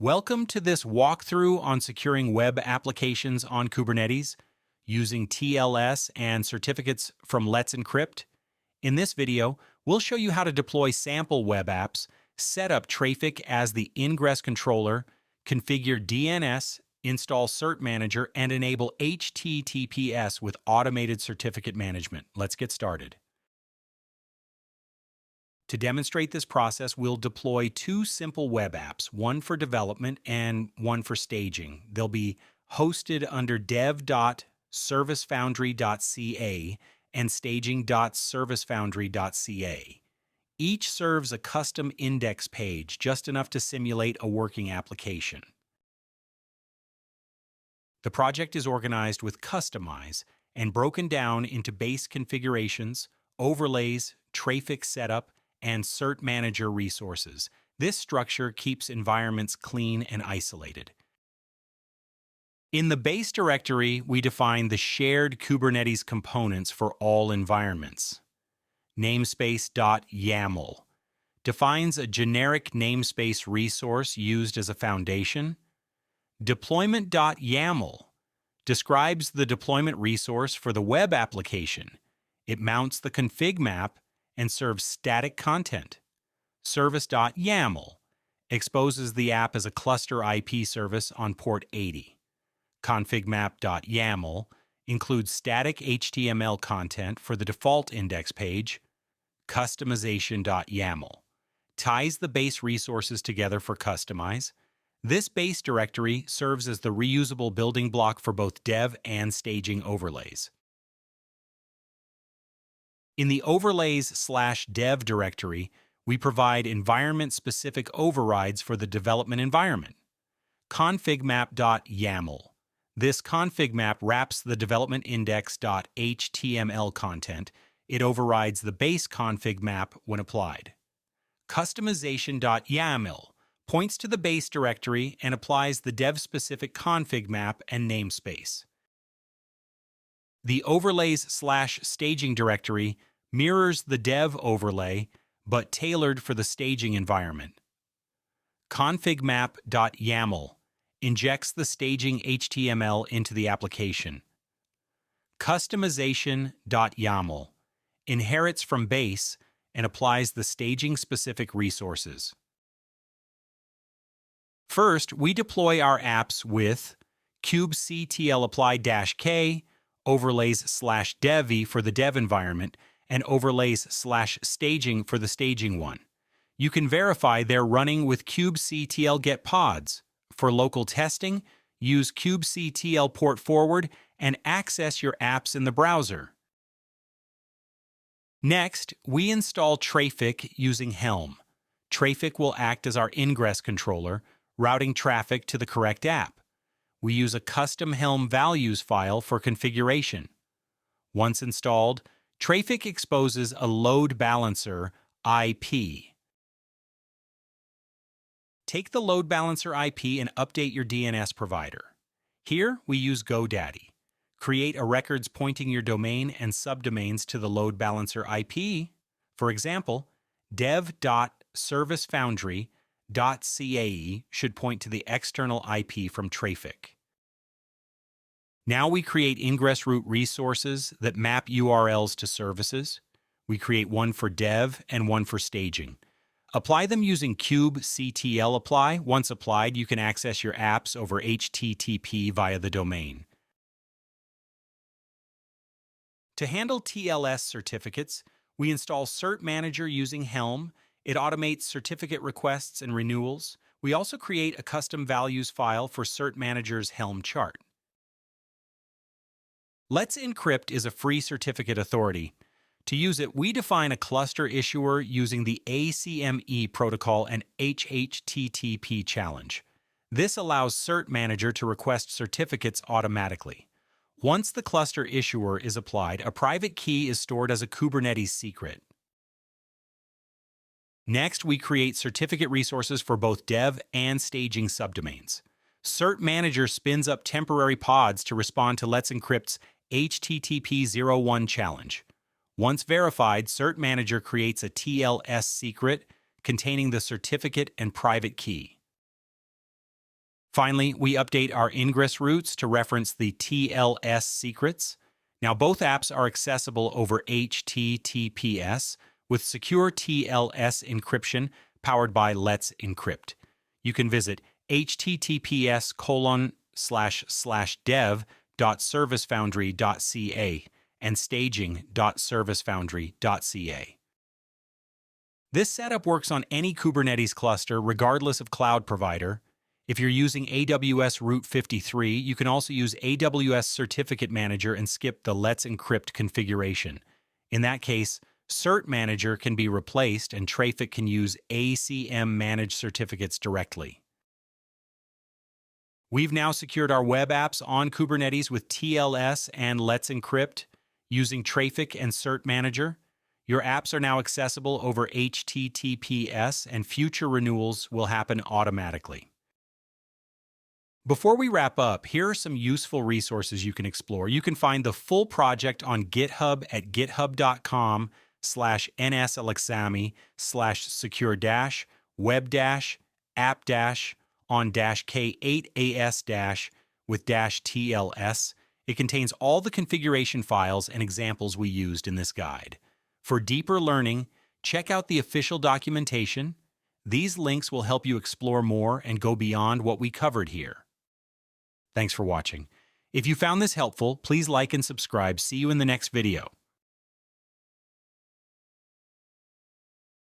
Welcome to this walkthrough on securing web applications on Kubernetes using TLS and certificates from Let's Encrypt. In this video, we'll show you how to deploy sample web apps, set up Traefik as the Ingress controller, configure DNS, install cert-manager, and enable HTTPS with automated certificate management. Let's get started. To demonstrate this process, we'll deploy two simple web apps, one for development and one for staging. They'll be hosted under dev.servicefoundry.ca and staging.servicefoundry.ca. Each serves a custom index page, just enough to simulate a working application. The project is organized with Kustomize and broken down into base configurations, overlays, Traefik setup, and cert-manager resources. This structure keeps environments clean and isolated. In the base directory, we define the shared Kubernetes components for all environments. Namespace.yaml defines a generic namespace resource used as a foundation. Deployment.yaml describes the deployment resource for the web application. It mounts the config map and serves static content. Service.yaml exposes the app as a cluster IP service on port 80. Configmap.yaml includes static HTML content for the default index page. Customization.yaml ties the base resources together for Kustomize. This base directory serves as the reusable building block for both dev and staging overlays. In the overlays/dev directory, we provide environment-specific overrides for the development environment. Configmap.yaml. This config map wraps the development index.html content. It overrides the base config map when applied. Customization.yaml points to the base directory and applies the dev-specific config map and namespace. The overlays/staging directory mirrors the dev overlay, but tailored for the staging environment. Configmap.yaml injects the staging HTML into the application. Customization.yaml inherits from base and applies the staging-specific resources. First, we deploy our apps with kubectl apply-k, overlays/dev for the dev environment, and overlays/staging for the staging one. You can verify they're running with kubectl get pods. For local testing, use kubectl port forward and access your apps in the browser. Next, we install Traefik using Helm. Traefik will act as our Ingress controller, routing traffic to the correct app. We use a custom Helm values file for configuration. Once installed, Traefik exposes a load balancer IP. Take the load balancer IP and update your DNS provider. Here, we use GoDaddy. Create a records pointing your domain and subdomains to the load balancer IP. For example, dev.servicefoundry.cae should point to the external IP from Traefik. Now we create IngressRoute resources that map URLs to services. We create one for dev and one for staging. Apply them using kubectl apply. Once applied, you can access your apps over HTTP via the domain. To handle TLS certificates, we install cert-manager using Helm. It automates certificate requests and renewals. We also create a custom values file for cert-manager's Helm chart. Let's Encrypt is a free certificate authority. To use it, we define a ClusterIssuer using the ACME protocol and HTTP challenge. This allows cert-manager to request certificates automatically. Once the ClusterIssuer is applied, a private key is stored as a Kubernetes secret. Next, we create certificate resources for both dev and staging subdomains. Cert-manager spins up temporary pods to respond to Let's Encrypt's HTTP 01 challenge. Once verified, cert-manager creates a TLS secret containing the certificate and private key. Finally, we update our Ingress routes to reference the TLS secrets. Now, both apps are accessible over HTTPS with secure TLS encryption powered by Let's Encrypt. You can visit https://dev.servicefoundry.ca and staging.servicefoundry.ca. This setup works on any Kubernetes cluster regardless of cloud provider. If you're using AWS Route 53, you can also use AWS Certificate Manager and skip the Let's Encrypt configuration. In that case, cert-manager can be replaced and Traefik can use ACME managed certificates directly. We've now secured our web apps on Kubernetes with TLS and Let's Encrypt using Traefik and cert-manager. Your apps are now accessible over HTTPS and future renewals will happen automatically. Before we wrap up, here are some useful resources you can explore. You can find the full project on GitHub at github.com/nsalexami/secure-web-app-on-K8AS- with -TLS. It contains all the configuration files and examples we used in this guide. For deeper learning, check out the official documentation. These links will help you explore more and go beyond what we covered here. Thanks for watching. If you found this helpful, please like and subscribe. See you in the next video.